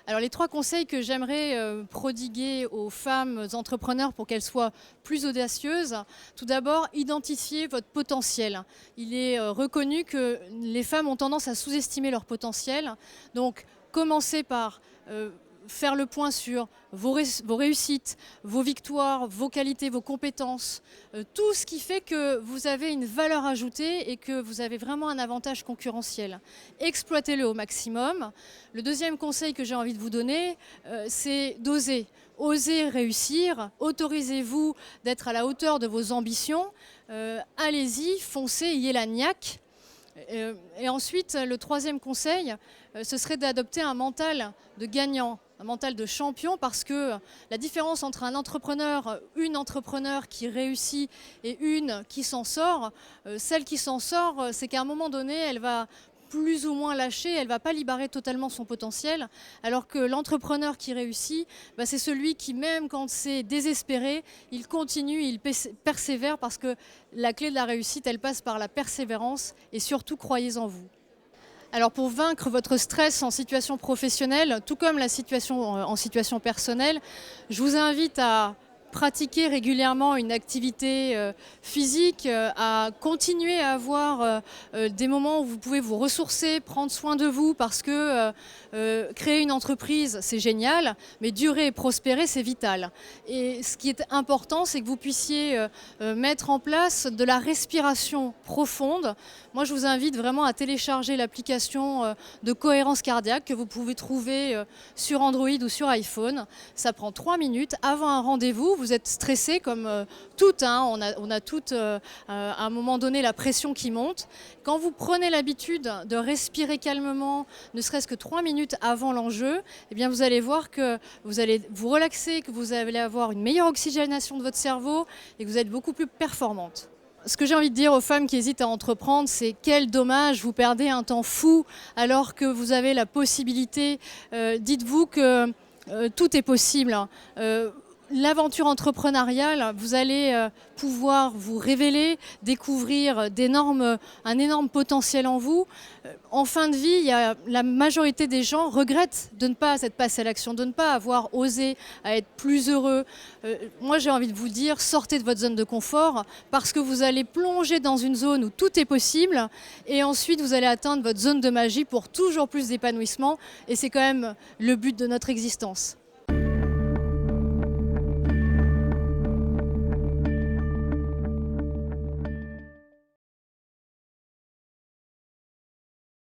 Alors les 3 conseils que j'aimerais prodiguer aux femmes entrepreneurs pour qu'elles soient plus audacieuses. Tout d'abord, identifiez votre potentiel. Il est reconnu que les femmes ont tendance à sous-estimer leur potentiel. Donc commencez par faire le point sur vos réussites, vos victoires, vos qualités, vos compétences, tout ce qui fait que vous avez une valeur ajoutée et que vous avez vraiment un avantage concurrentiel. Exploitez-le au maximum. Le deuxième conseil que j'ai envie de vous donner, c'est d'oser. Osez réussir, autorisez-vous d'être à la hauteur de vos ambitions, allez-y, foncez, ayez la niaque. Et ensuite, le troisième conseil, ce serait d'adopter un mental de gagnant, un mental de champion, parce que la différence entre un entrepreneur, une entrepreneur qui réussit et une qui s'en sort, celle qui s'en sort, c'est qu'à un moment donné, elle va plus ou moins lâcher, elle ne va pas libérer totalement son potentiel, alors que l'entrepreneur qui réussit, c'est celui qui, même quand c'est désespéré, il continue, il persévère, parce que la clé de la réussite, elle passe par la persévérance, et surtout, croyez en vous. Alors pour vaincre votre stress en situation professionnelle, tout comme la situation en situation personnelle, je vous invite à pratiquer régulièrement une activité physique, à continuer à avoir des moments où vous pouvez vous ressourcer, prendre soin de vous, parce que créer une entreprise, c'est génial, mais durer et prospérer, c'est vital. Et ce qui est important, c'est que vous puissiez mettre en place de la respiration profonde. Moi, je vous invite vraiment à télécharger l'application de cohérence cardiaque que vous pouvez trouver sur Android ou sur iPhone. Ça prend 3 minutes avant un rendez-vous. Vous êtes stressé comme toutes, hein. On a toutes à un moment donné la pression qui monte. Quand vous prenez l'habitude de respirer calmement, ne serait-ce que 3 minutes avant l'enjeu, eh bien vous allez voir que vous allez vous relaxer, que vous allez avoir une meilleure oxygénation de votre cerveau et que vous êtes beaucoup plus performante. Ce que j'ai envie de dire aux femmes qui hésitent à entreprendre, c'est quel dommage, vous perdez un temps fou alors que vous avez la possibilité. Dites-vous que tout est possible. L'aventure entrepreneuriale, vous allez pouvoir vous révéler, découvrir un énorme potentiel en vous. En fin de vie, la majorité des gens regrettent de ne pas être passé à l'action, de ne pas avoir osé à être plus heureux. Moi, j'ai envie de vous dire, sortez de votre zone de confort, parce que vous allez plonger dans une zone où tout est possible, et ensuite vous allez atteindre votre zone de magie pour toujours plus d'épanouissement, et c'est quand même le but de notre existence.